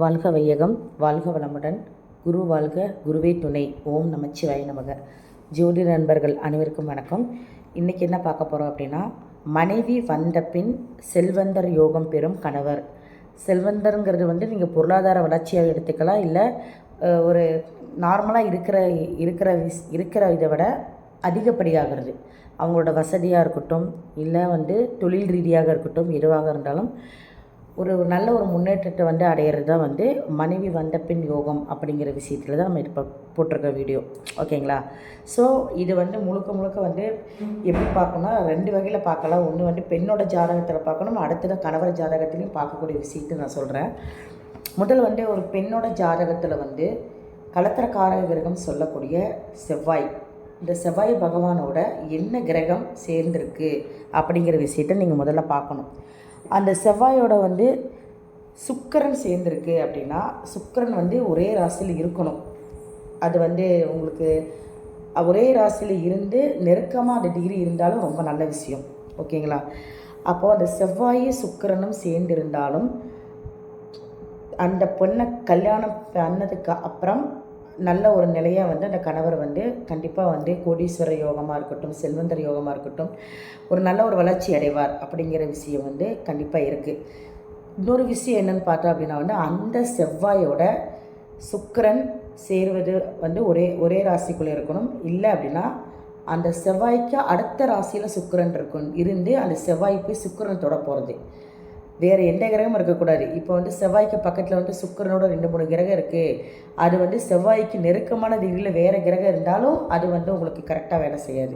வாழ்க வையகம், வாழ்க வளமுடன். குரு வாழ்க, குருவே துணை. ஓம் நமச்சிவாய நமக. ஜோதிட நண்பர்கள் அனைவருக்கும் வணக்கம். இன்றைக்கி என்ன பார்க்க போகிறோம் அப்படின்னா, மனைவி வந்த பின் செல்வந்தர் யோகம் பெறும் கணவர். செல்வந்தருங்கிறது நீங்கள் பொருளாதார வளர்ச்சியாக எடுத்துக்கலாம், இல்லை ஒரு நார்மலாக இருக்கிற இதை விட அதிகப்படியாகிறது. அவங்களோட வசதியாக இருக்கட்டும், இல்லை தொழில் ரீதியாக இருக்கட்டும், எதுவாக இருந்தாலும் ஒரு நல்ல ஒரு முன்னேற்றத்தை அடையிறது தான் மனைவி வந்த பின் யோகம் அப்படிங்கிற விஷயத்தில் தான் நம்ம இப்போ போட்டிருக்க வீடியோ. ஓகேங்களா? ஸோ இது முழுக்க எப்படி பார்க்கணும்னா, 2 வகையில் பார்க்கலாம். ஒன்று பெண்ணோட ஜாதகத்தில் பார்க்கணும், அடுத்தது கணவர் ஜாதகத்துலேயும் பார்க்கக்கூடிய விஷயத்தை நான் சொல்கிறேன். முதல் ஒரு பெண்ணோட ஜாதகத்தில் கலத்திரக்காரக கிரகம் சொல்லக்கூடிய செவ்வாய், இந்த செவ்வாய் பகவானோட என்ன கிரகம் சேர்ந்திருக்கு அப்படிங்கிற விஷயத்தை நீங்கள் முதல்ல பார்க்கணும். அந்த செவ்வாயோட சுக்கிரன் சேர்ந்துருக்கு அப்படின்னா, சுக்கிரன் ஒரே ராசியில் இருக்கணும். அது உங்களுக்கு ஒரே ராசியில் இருந்து நெருக்கமாக அந்த டிகிரி இருந்தாலும் ரொம்ப நல்ல விஷயம். ஓகேங்களா? அப்போது அந்த செவ்வாயும் சுக்கிரனும் சேர்ந்திருந்தாலும் அந்த பொண்ணை கல்யாணம் பண்ணதுக்கு அப்புறம் நல்ல ஒரு நிலையாக அந்த கணவர் கண்டிப்பாக கோடீஸ்வர யோகமாக இருக்கட்டும், செல்வந்தர் யோகமாக இருக்கட்டும், ஒரு நல்ல ஒரு வளர்ச்சி அடைவார் அப்படிங்கிற விஷயம் கண்டிப்பாக இருக்குது. இன்னொரு விஷயம் என்னென்னு பார்த்தோம் அப்படின்னா, அந்த செவ்வாயோட சுக்கிரன் சேர்வது ஒரே ராசிக்குள்ளே இருக்கணும். இல்லை அப்படின்னா அந்த செவ்வாய்க்கு அடுத்த ராசியில் சுக்கிரன் இருந்து அந்த செவ்வாய் போய் சுக்கிரன் தொட போகிறது. வேறு எந்த கிரகமும் இருக்கக்கூடாது. இப்போ செவ்வாய்க்கு பக்கத்தில் சுக்கிரனோட 2-3 கிரகம் இருக்குது. அது செவ்வாய்க்கு நெருக்கமான டிகிரியில் வேறு கிரகம் இருந்தாலும் அது உங்களுக்கு கரெக்டாக வேலை செய்யாது.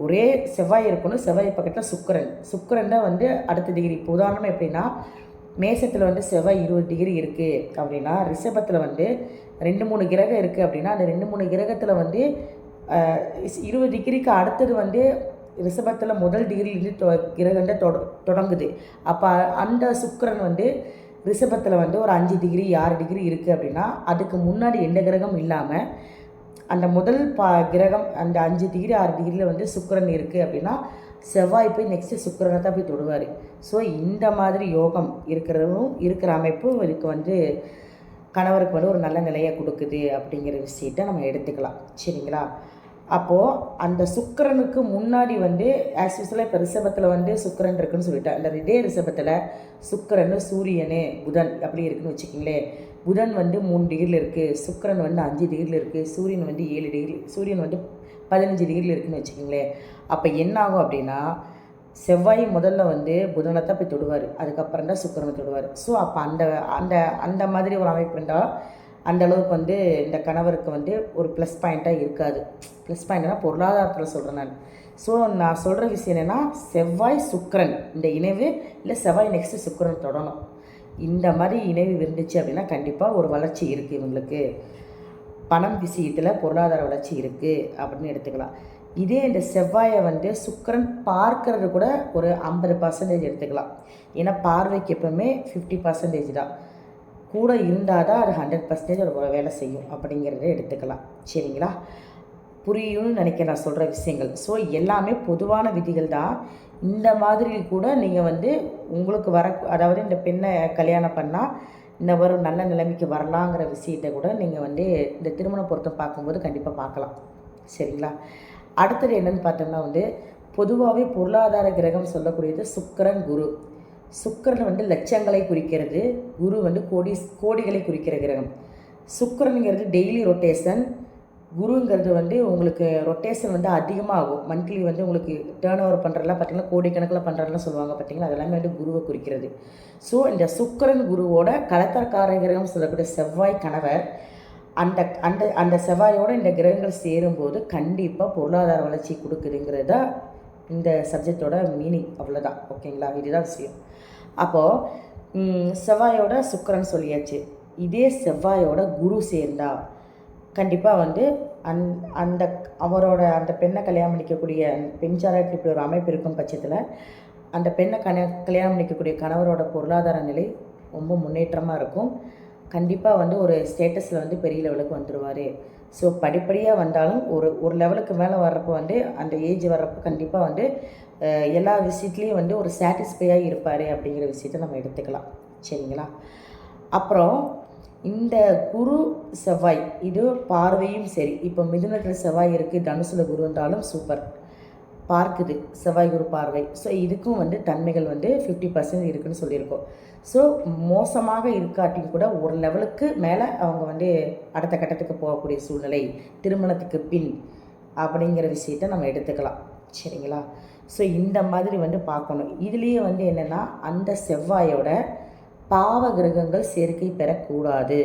ஒரே செவ்வாய் இருக்கணும், செவ்வாய் பக்கத்தில் சுக்கிரன் தான் அடுத்த டிகிரி. இப்போ உதாரணமாக எப்படின்னா, மேசத்தில் செவ்வாய் 20 டிகிரி இருக்குது அப்படின்னா, ரிஷபத்தில் 2-3 கிரகம் இருக்குது அப்படின்னா, அந்த 2-3 கிரகத்தில் 20 டிகிரிக்கு அடுத்தது ரிஷபத்தில் முதல் டிகிரியிலேருந்து கிரகண்ட தொடங்குது. அப்போ அந்த சுக்கிரன் ரிஷபத்தில் ஒரு 5 டிகிரி 6 டிகிரி இருக்குது அப்படின்னா, அதுக்கு முன்னாடி எந்த கிரகம் இல்லாமல் அந்த முதல் கிரகம் அந்த 5 டிகிரி 6 டிகிரியில் சுக்கிரன் இருக்குது அப்படின்னா, செவ்வாய் போய் நெக்ஸ்ட்டு சுக்கிரனை தான் போய் தொடுவார். ஸோ இந்த மாதிரி யோகம் இருக்கிற அமைப்பு இதுக்கு கணவருக்கு ஒரு நல்ல நிலையை கொடுக்குது அப்படிங்கிற விஷயத்தை நம்ம எடுத்துக்கலாம். சரிங்களா? அப்போது அந்த சுக்கிரனுக்கு முன்னாடி ஆஸ் யூஸ்வலாக இப்போ ரிஷபத்தில் சுக்கிரன் இருக்குன்னு சொல்லிட்டேன். அந்த இதே ரிஷபத்தில் சுக்கிரன், சூரியன், புதன் அப்படி இருக்குன்னு வச்சுக்கிங்களேன். புதன் 3 டிகிரியில் இருக்குது, சுக்கிரன் 5 டிகிரியில் இருக்குது, சூரியன் 7 டிகிரி, சூரியன் 15 டிகிரியில் இருக்குதுன்னு வச்சுக்கிங்களேன். அப்போ என்ன ஆகும் அப்படின்னா, செவ்வாய் முதல்ல புதனை தான் போய் தொடுவார், அதுக்கப்புறம் தான் சுக்கிரனை தொடுவார். ஸோ அப்போ அந்த அந்த அந்த மாதிரி ஒரு அமைப்பு இருந்தால் அந்தளவுக்கு இந்த கணவருக்கு ஒரு ப்ளஸ் பாயிண்ட்டாக இருக்காது. ப்ளஸ் பாயிண்ட்னா பொருளாதாரத்தில் சொல்கிறேன் நான். ஸோ நான் சொல்கிற விஷயம் என்னென்னா, செவ்வாய் சுக்கிரன் இந்த இணைவு, இல்லை செவ்வாய் நெக்ஸ்ட்டு சுக்கிரன் தொடணும். இந்த மாதிரி இணைவு இருந்துச்சு அப்படின்னா கண்டிப்பாக ஒரு வளர்ச்சி இருக்குது. இவங்களுக்கு பணம் விஷயத்தில் பொருளாதார வளர்ச்சி இருக்குது அப்படின்னு எடுத்துக்கலாம். இதே இந்த செவ்வாயை சுக்கிரன் பார்க்கறது கூட ஒரு 50% எடுத்துக்கலாம். ஏன்னா பார்வைக்கு எப்பவுமே 50% தான். கூட இருந்தால் தான் அது 100% ஒரு வேலை செய்யும் அப்படிங்கிறத எடுத்துக்கலாம். சரிங்களா? புரியும்னு நினைக்க நான் சொல்கிற விஷயங்கள். ஸோ எல்லாமே பொதுவான விதிகள் தான். இந்த மாதிரி கூட நீங்கள் உங்களுக்கு அதாவது இந்த பெண்ணை கல்யாணம் பண்ணால் இந்த ஒரு நல்ல நிலைமைக்கு வரலாங்கிற விஷயத்தை கூட நீங்கள் இந்த திருமண பொருத்தம் பார்க்கும்போது கண்டிப்பாக பார்க்கலாம். சரிங்களா? அடுத்தது என்னென்னு பார்த்தோம்னா, பொதுவாகவே பொருளாதார கிரகம் சொல்லக்கூடியது சுக்கிரன், குரு. சுக்கிரன் லட்சங்களை குறிக்கிறது, குரு கோடிகளை குறிக்கிற கிரகம். சுக்கிரனுங்கிறது டெய்லி ரொட்டேஷன், குருங்கிறது உங்களுக்கு ரொட்டேஷன் அதிகமாகும். மந்த்லி உங்களுக்கு டேர்ன் ஓவர் பண்ணுறதுலாம் பார்த்திங்கன்னா கோடிக்கணக்கில் பண்ணுறதுலாம் சொல்லுவாங்க பார்த்திங்களா, அதெல்லாமே குருவை குறிக்கிறது. ஸோ இந்த சுக்கிரன் குருவோட கலத்திரக்கார கிரகம் சொல்லக்கூடிய செவ்வாய் கணவர், அந்த அந்த அந்த செவ்வாயோட இந்த கிரகங்கள் சேரும்போது கண்டிப்பாக பொருளாதார வளர்ச்சி கொடுக்குதுங்கிறது தான் இந்த சப்ஜெக்டோட மீனிங். அவ்வளோதான். ஓகேங்களா? இதுதான் விஷயம். அப்போது செவ்வாயோட சுக்கிரன் சொல்லியாச்சு. இதே செவ்வாயோட குரு சேர்ந்தா கண்டிப்பாக அந்த அவரோட அந்த பெண்ணை கல்யாணம் பண்ணிக்கக்கூடிய பெண் ஜாதகத்தில் இப்படி ஒரு அமைப்பு இருக்கும் பட்சத்தில் அந்த பெண்ணை கல்யாணம் பண்ணிக்கக்கூடிய கணவரோட பொருளாதார நிலை ரொம்ப முன்னேற்றமாக இருக்கும். கண்டிப்பாக ஒரு ஸ்டேட்டஸில் பெரிய லெவலுக்கு வந்துடுவார். ஸோ படிப்படியாக வந்தாலும் ஒரு லெவலுக்கு மேலே வர்றப்போ அந்த ஏஜ் வர்றப்போ கண்டிப்பாக எல்லா விஷயத்துலேயும் ஒரு சாட்டிஸ்ஃபையாக இருப்பார் அப்படிங்கிற விஷயத்த நம்ம எடுத்துக்கலாம். சரிங்களா? அப்புறம் இந்த குரு செவ்வாய் இது பார்வையும் சரி, இப்போ மிதுனத்தில் செவ்வாய் இருக்குது, தனுசில் குரு இருந்தாலும் சூப்பர் பார்க்குது செவ்வாய் குரு பார்வை. ஸோ இதுக்கும் வந்து தன்மைகள் வந்து 50% இருக்குதுன்னு சொல்லியிருக்கோம். ஸோ மோசமாக இருக்காட்டியும் கூட ஒரு லெவலுக்கு மேலே அவங்க வந்து அடுத்த கட்டத்துக்கு போகக்கூடிய சூழ்நிலை திருமணத்துக்கு பின் அப்படிங்கிற விஷயத்தை நம்ம எடுத்துக்கலாம். சரிங்களா? ஸோ இந்த மாதிரி வந்து பார்க்கணும். இதுலேயே வந்து என்னென்னா அந்த செவ்வாயோட பாவ கிரகங்கள் சேர்க்கை பெறக்கூடாது.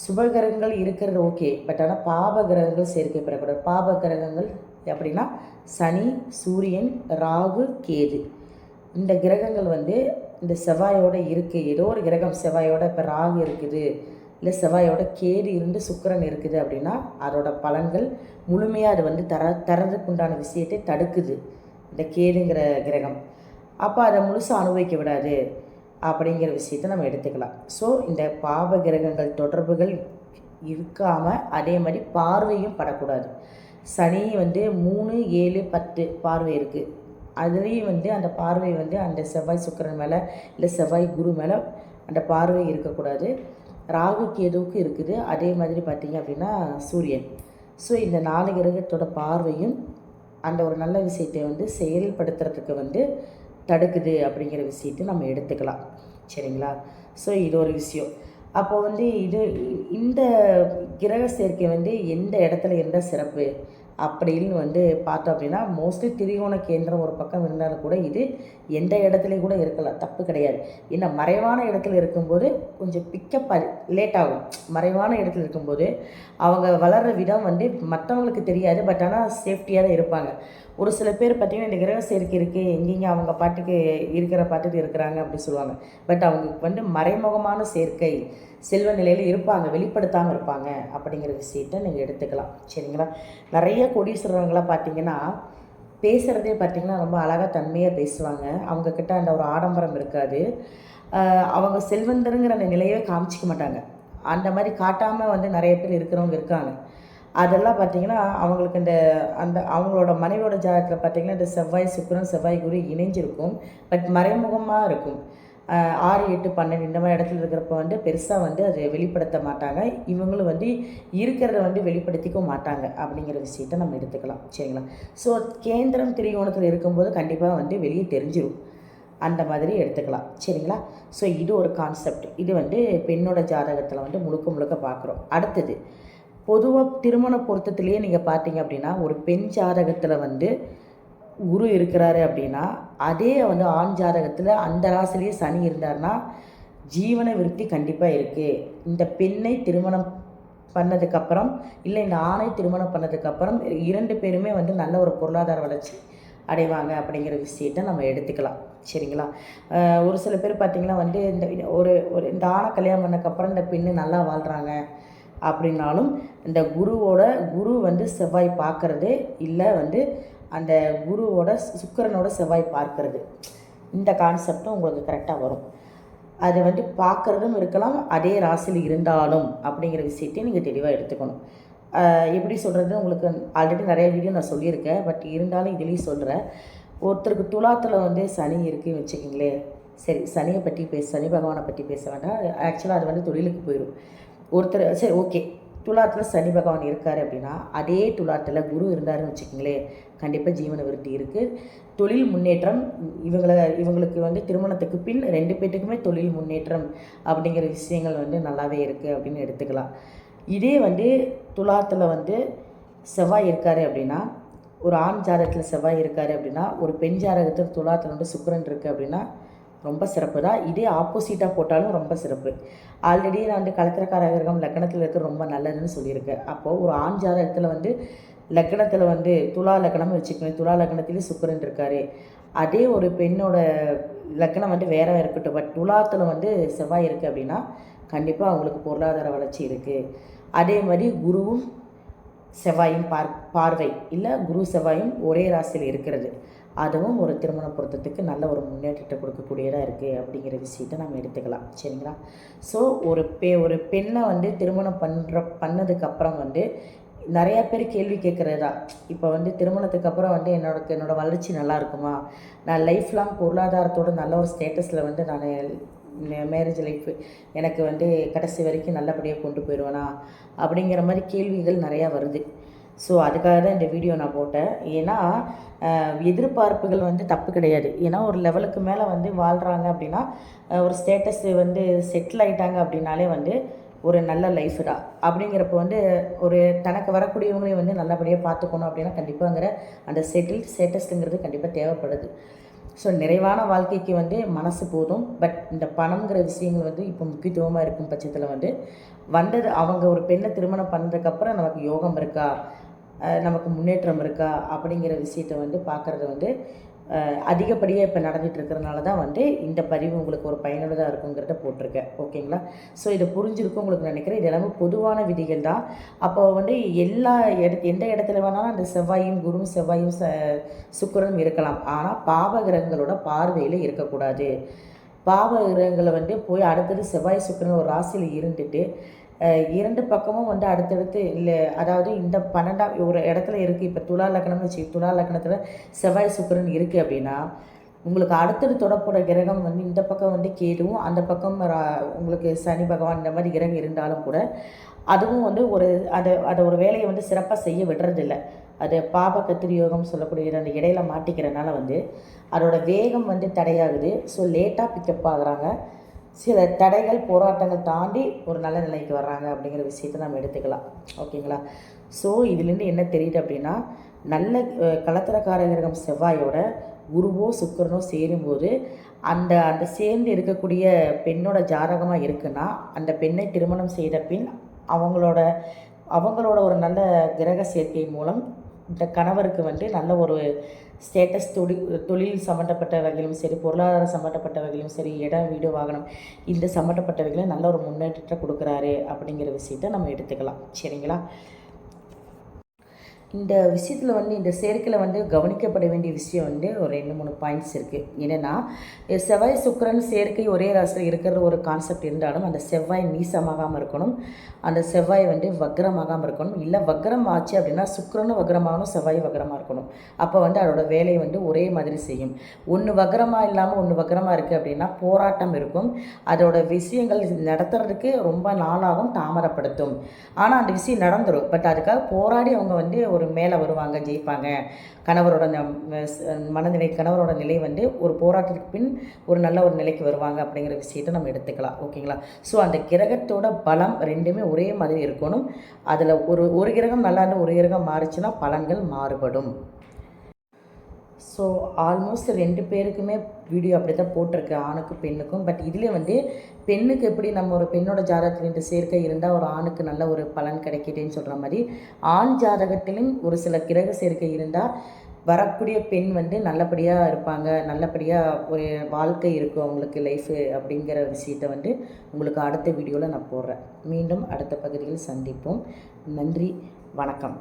சுபகிரகங்கள் இருக்கிறது ஓகே, பட் ஆனால் பாவ கிரகங்கள் சேர்க்கை பெறக்கூடாது. பாவ கிரகங்கள் அப்படின்னா சனி, சூரியன், ராகு, கேது, இந்த கிரகங்கள் வந்து இந்த செவ்வாயோடு இருக்குது. ஏதோ ஒரு கிரகம் செவ்வாயோட இப்போ ராகு இருக்குது, இல்லை செவ்வாயோட கேது இருந்து சுக்கிரன் இருக்குது அப்படின்னா அதோட பலன்கள் முழுமையாக அது வந்து தரதுக்குண்டான விஷயத்தை தடுக்குது இந்த கேதுங்கிற கிரகம். அப்போ அதை முழுசாக அனுபவிக்க விடாது அப்படிங்கிற விஷயத்தை நம்ம எடுத்துக்கலாம். ஸோ இந்த பாவ கிரகங்கள் தொடர்புகள் இருக்காமல் அதே மாதிரி பார்வையும் படக்கூடாது. சனி வந்து 3, 7, 10 பார்வை இருக்குது. அதுலேயும் வந்து அந்த பார்வை வந்து அந்த செவ்வாய் சுக்கிரன் மேலே இல்லை செவ்வாய் குரு மேலே அந்த பார்வை இருக்கக்கூடாது. ராகு கேதுவுக்கு இருக்குது. அதே மாதிரி பார்த்திங்க அப்படின்னா சூரியன். ஸோ இந்த 4 கிரகத்தோட பார்வையும் அந்த ஒரு நல்ல விஷயத்தை வந்து செயல்படுத்துறதுக்கு வந்து தடுக்குது அப்படிங்கிற விஷயத்தை நம்ம எடுத்துக்கலாம். சரிங்களா? ஸோ இது ஒரு விஷயம். அப்போ வந்து இந்த கிரக சேர்க்கை வந்து எந்த இடத்துல இருந்தால் சிறப்பு அப்படின்னு வந்து பார்த்தோம் அப்படின்னா மோஸ்ட்லி திரிகோண கேந்திரம் ஒரு பக்கம் இருந்தாலும் கூட இது எந்த இடத்துலையும் கூட இருக்கலாம், தப்பு கிடையாது. ஏன்னா மறைவான இடத்துல இருக்கும்போது கொஞ்சம் பிக்கப் லேட் ஆகும். மறைவான இடத்துல இருக்கும்போது அவங்க வளர்கிற விதம் வந்து மற்றவங்களுக்கு தெரியாது, பட் ஆனால் சேஃப்டியாக தான் இருப்பாங்க. ஒரு சில பேர் பார்த்திங்கன்னா இந்த கிரக சேர்க்கை இருக்குது, எங்கெங்க அவங்க பாட்டுக்கு பாட்டுக்கு இருக்கிறாங்க அப்படி சொல்லுவாங்க. பட் அவங்களுக்கு வந்து மறைமுகமான சேர்க்கை செல்வ நிலையில் இருப்பாங்க, வெளிப்படுத்தாமல் இருப்பாங்க அப்படிங்கிற விஷயத்த நீங்கள் எடுத்துக்கலாம். சரிங்களா? நிறைய கோடீஸ்வரங்களாக பார்த்திங்கன்னா பேசுகிறதே பார்த்திங்கன்னா ரொம்ப அழகாக தன்மையாக பேசுவாங்க. அவங்கக்கிட்ட அந்த ஒரு ஆடம்பரம் இருக்காது. அவங்க செல்வந்தருங்கிற அந்த நிலையே காமிச்சிக்க மாட்டாங்க. அந்த மாதிரி காட்டாமல் வந்து நிறைய பேர் இருக்கிறவங்க இருக்காங்க. அதெல்லாம் பார்த்திங்கன்னா அவங்களுக்கு அவங்களோட மனைவியோட ஜாதகத்தில் பார்த்திங்கன்னா இந்த செவ்வாய் சுக்கிரன் செவ்வாய் குரு இணைஞ்சிருக்கும். பட் மறைமுகமாக இருக்கும். 6, 8, 12 இந்த மாதிரி இடத்துல இருக்கிறப்ப வந்து பெருசாக வந்து அதை வெளிப்படுத்த மாட்டாங்க. இவங்களும் வந்து இருக்கிறத வந்து வெளிப்படுத்திக்கவும் மாட்டாங்க அப்படிங்கிற விஷயத்த நம்ம எடுத்துக்கலாம். சரிங்களா? ஸோ கேந்திரம் திரிகோணத்தில் இருக்கும்போது கண்டிப்பாக வந்து வெளியே தெரிஞ்சிடும். அந்த மாதிரி எடுத்துக்கலாம். சரிங்களா? ஸோ இது ஒரு கான்செப்ட். இது வந்து பெண்ணோட ஜாதகத்தில் வந்து முழுக்க பார்க்குறோம். அடுத்தது பொதுவாக திருமண பொருத்தத்திலேயே நீங்கள் பார்த்தீங்க அப்படின்னா ஒரு பெண் ஜாதகத்தில் வந்து குரு இருக்கிறாரு அப்படின்னா அதே வந்து ஆண் ஜாதகத்தில் அந்த ராசிலேயே சனி இருந்தார்னா ஜீவன விருத்தி கண்டிப்பாக இருக்குது. இந்த பெண்ணை திருமணம் பண்ணதுக்கப்புறம் இல்லை இந்த ஆணை திருமணம் பண்ணதுக்கப்புறம் 2 பேருமே வந்து நல்ல ஒரு பொருளாதார வளர்ச்சி அடைவாங்க அப்படிங்கிற விஷயத்தை நம்ம எடுத்துக்கலாம். சரிங்களா? ஒரு சில பேர் பார்த்திங்கன்னா வந்து இந்த ஆணை கல்யாணம் பண்ணதுக்கப்புறம் இந்த பெண்ணு நல்லா வாழ்கிறாங்க அப்படின்னாலும் இந்த குரு வந்து செவ்வாய் பார்க்கறது இல்லை வந்து அந்த குருவோட சுக்கிரனோட செவ்வாய் பார்க்கறது, இந்த கான்செப்டும் உங்களுக்கு கரெக்டாக வரும். அது வந்து பார்க்குறதும் இருக்கலாம், அதே ராசியில் இருந்தாலும் அப்படிங்கிற விஷயத்தையும் நீங்கள் தெளிவாக எடுத்துக்கணும். எப்படி சொல்கிறது, உங்களுக்கு ஆல்ரெடி நிறைய வீடியோ நான் சொல்லியிருக்கேன், பட் இருந்தாலும் இதுலேயும் சொல்கிறேன். ஒருத்தருக்கு துலாத்தில் வந்து சனி இருக்குதுன்னு வச்சுக்கிங்களேன். சரி, சனியை பற்றி சனி பகவானை பற்றி பேச வேண்டாம். ஆக்சுவலாக அது வந்து தொழிலுக்கு போயிடும். ஒருத்தர் சரி ஓகே, துலாத்தில் சனி பகவான் இருக்கார் அப்படின்னா அதே துலாத்தில் குரு இருந்தாருன்னு வச்சுக்கோங்களேன், கண்டிப்பாக ஜீவன விருத்தி இருக்குது, தொழில் முன்னேற்றம். இவங்களுக்கு வந்து திருமணத்துக்கு பின் 2 பேர்த்துக்குமே தொழில் முன்னேற்றம் அப்படிங்கிற விஷயங்கள் வந்து நல்லாவே இருக்குது அப்படின்னு எடுத்துக்கலாம். இதே வந்து துலாத்தில் வந்து செவ்வாய் இருக்கார் அப்படின்னா, ஒரு ஆண் ஜாதகத்தில் செவ்வாய் இருக்கார் அப்படின்னா, ஒரு பெண் ஜாதகத்தில் துலாத்தில் வந்து சுக்கிரன் இருக்குது அப்படின்னா ரொம்ப சிறப்பு தான். இதே ஆப்போசிட்டாக போட்டாலும் ரொம்ப சிறப்பு. ஆல்ரெடி நான் வந்து கலத்திரக்கார கிரகம் லக்னத்தில் இருக்க ரொம்ப நல்லதுன்னு சொல்லியிருக்கேன். அப்போது ஒரு ஆண் ஜாதகத்தில் வந்து லக்னத்தில் வந்து துலா லக்னம் வச்சுக்கணும், துலா லக்னத்திலேயே சுக்கிரன் இருக்கார். அதே ஒரு பெண்ணோட லக்னம் வந்து வேற இருக்கட்டும், பட் துலாத்தில் வந்து செவ்வாய் இருக்குது அப்படின்னா கண்டிப்பாக அவங்களுக்கு பொருளாதார வளர்ச்சி இருக்குது. அதே மாதிரி குருவும் செவ்வாயும் பார்வை இல்லை குரு செவ்வாயும் ஒரே ராசியில் இருக்கிறது, அதுவும் ஒரு திருமண பொருத்தத்துக்கு நல்ல ஒரு முன்னேற்றத்தை கொடுக்கக்கூடியதாக இருக்குது அப்படிங்கிற விஷயத்தை நம்ம எடுத்துக்கலாம். சரிங்களா? ஸோ ஒரு பெண்ணை வந்து திருமணம் பண்ணதுக்கப்புறம் வந்து நிறையா பேர் கேள்வி கேட்குறதா, இப்போ வந்து திருமணத்துக்கு அப்புறம் வந்து என்னோடய வளர்ச்சி நல்லா இருக்குமா, நான் லைஃப் லாங் பொருளாதாரத்தோட நல்ல ஒரு ஸ்டேட்டஸில் வந்து நான் மேரேஜ் லைஃப் எனக்கு வந்து கடைசி வரைக்கும் நல்லபடியாக கொண்டு போயிடுவேனா அப்படிங்கிற மாதிரி கேள்விகள் நிறையா வருது. ஸோ அதுக்காக தான் இந்த வீடியோ நான் போட்டேன். ஏன்னா எதிர்பார்ப்புகள் வந்து தப்பு கிடையாது. ஏன்னா ஒரு லெவலுக்கு மேலே வந்து வாழ்கிறாங்க அப்படின்னா, ஒரு ஸ்டேட்டஸ் வந்து செட்டில் ஆகிட்டாங்க அப்படின்னாலே வந்து ஒரு நல்ல லைஃப் தான். அப்படிங்கிறப்ப வந்து ஒரு தனக்கு வரக்கூடியவங்களையும் வந்து நல்லபடியாக பார்த்துக்கணும் அப்படின்னா கண்டிப்பாங்கிற அந்த ஸ்டேட்டஸுங்கிறது கண்டிப்பாக தேவைப்படுது. ஸோ நிறைவான வாழ்க்கைக்கு வந்து மனசு போதும். பட் இந்த பணம்ங்கிற விஷயங்கள் வந்து இப்போ முக்கியத்துவமாக இருக்கும் பட்சத்தில் வந்து வந்தது அவங்க ஒரு பெண்ணை திருமணம் பண்ணதுக்கப்புறம் நமக்கு யோகம் இருக்கா, நமக்கு முன்னேற்றம் இருக்கா அப்படிங்கிற விஷயத்த வந்து பார்க்குறது வந்து அதிகப்படியாக இப்போ நடந்துகிட்டு இருக்கிறனால தான் வந்து இந்த பதிவு உங்களுக்கு ஒரு பயனுள்ளதாக இருக்குங்கிறத போட்டிருக்கேன். ஓகேங்களா? ஸோ இதை புரிஞ்சிருக்கும் உங்களுக்கு நினைக்கிறேன். இது எல்லாமே பொதுவான விதிகள் தான். அப்போ வந்து எல்லா எந்த இடத்துல வேணாலும் அந்த செவ்வாயும் குருவும் செவ்வாயும் சுக்கிரனும் இருக்கலாம். ஆனால் பாவகிரகங்களோட பார்வையில் இருக்கக்கூடாது. பாவகிரகங்களை வந்து போய் அடுத்தது செவ்வாய் சுக்கிரன் ஒரு ராசியில் இருந்துட்டு இரண்டு பக்கமும் வந்து அடுத்தடுத்து இல்லை, அதாவது இந்த 12ஆம் ஒரு இடத்துல இருக்குது. இப்போ துலா லக்னம்னு வச்சு, துலா லக்னத்தில் செவ்வாய் சுக்கிரன் இருக்குது அப்படின்னா உங்களுக்கு அடுத்தது தொடப்போட கிரகம் வந்து இந்த பக்கம் வந்து கேதுவும், அந்த பக்கம் உங்களுக்கு சனி பகவான் இந்த மாதிரி கிரகம் இருந்தாலும் கூட அதுவும் வந்து அதை ஒரு வேலையை வந்து சிறப்பாக செய்ய விடுறதில்ல. அது பாப கத்திரி யோகம் சொல்லக்கூடிய அந்த இடையில மாட்டிக்கிறனால வந்து அதோட வேகம் வந்து தடையாகுது. ஸோ லேட்டாக பிக்கப் ஆகுறாங்க. சில தடைகள் போராட்டங்கள் தாண்டி ஒரு நல்ல நிலைக்கு வர்றாங்க அப்படிங்கிற விஷயத்தை நம்ம எடுத்துக்கலாம். ஓகேங்களா? ஸோ இதுலேருந்து என்ன தெரியுது அப்படின்னா, நல்ல கலத்திரக்கார கிரகம் செவ்வாயோட குருவோ சுக்கிரனோ சேரும்போது அந்த அந்த சேர்ந்து இருக்கக்கூடிய பெண்ணோட ஜாதகமாக இருக்குன்னா அந்த பெண்ணை திருமணம் செய்த பின் அவங்களோட அவங்களோட ஒரு நல்ல கிரக சேர்க்கை மூலம் இந்த கணவருக்கு வந்து நல்ல ஒரு ஸ்டேட்டஸ் தொழில் சம்மந்தப்பட்ட வகையிலும் சரி, பொருளாதார சம்மந்தப்பட்ட வகையிலும் சரி, இடம் வீடு வாகனம் இந்த சம்மந்தப்பட்ட நல்ல ஒரு முன்னேற்றத்தை கொடுக்குறாரு அப்படிங்கிற விஷயத்த நம்ம எடுத்துக்கலாம். சரிங்களா? இந்த விஷயத்தில் வந்து இந்த சேர்க்கையில் வந்து கவனிக்கப்பட வேண்டிய விஷயம் வந்து ஒரு 2-3 பாயிண்ட்ஸ் இருக்குது. என்னென்னா, செவ்வாய் சுக்கிரன் சேர்க்கை ஒரே ராசியில் இருக்கிற ஒரு கான்செப்ட் இருந்தாலும் அந்த செவ்வாய் நீசமாகாமல் இருக்கணும், அந்த செவ்வாய் வந்து வக்ரமாகாமல் இருக்கணும். இல்லை வக்ரம் ஆச்சு அப்படின்னா சுக்கிரனும் வக்ரமாகணும், செவ்வாய் வக்ரமாக இருக்கணும். அப்போ வந்து அதோட வேலையை வந்து ஒரே மாதிரி செய்யும். ஒன்று வக்ரமாக இல்லாமல் ஒன்று வக்ரமாக இருக்குது அப்படின்னா போராட்டம் இருக்கும். அதோட விஷயங்கள் நடத்துறதுக்கு ரொம்ப நாளாகும், தாமதப்படுத்தும். ஆனால் அந்த விஷயம் நடந்துடும். பட் அதுக்காக போராடி அவங்க வந்து ஒரு மேலே வருவாங்க, ஜெயிப்பாங்க. கணவரோட கணவரோட நிலை வந்து ஒரு போராட்டத்துக்கு பின் ஒரு நல்ல ஒரு நிலைக்கு வருவாங்க அப்படிங்கிற விஷயத்தை நம்ம எடுத்துக்கலாம். ஓகேங்களா? ஸோ அந்த கிரகத்தோட பலம் ரெண்டுமே ஒரே மாதிரி இருக்கணும். அதில் ஒரு கிரகம் நல்லா இருந்தால் ஒரு கிரகம் மாறுச்சுன்னா பலன்கள் மாறுபடும். ஸோ ஆல்மோஸ்ட் 2 பேருக்குமே வீடியோ அப்படி தான் போட்டிருக்கு, ஆணுக்கும் பெண்ணுக்கும். பட் இதில் வந்து பெண்ணுக்கு எப்படி நம்ம ஒரு பெண்ணோட ஜாதகத்தில் இந்த சேர்க்கை இருந்தால் ஒரு ஆணுக்கு நல்ல ஒரு பலன் கிடைக்கிதுன்னு சொல்கிற மாதிரி ஆண் ஜாதகத்திலும் ஒரு சில கிரக சேர்க்கை இருந்தால் வரக்கூடிய பெண் வந்து நல்லபடியாக இருப்பாங்க, நல்லபடியாக ஒரு வாழ்க்கை இருக்கும் அவங்களுக்கு லைஃபு அப்படிங்கிற விஷயத்தை வந்து உங்களுக்கு அடுத்த வீடியோவில் நான் போடுறேன். மீண்டும் அடுத்த பகுதியில் சந்திப்போம். நன்றி, வணக்கம்.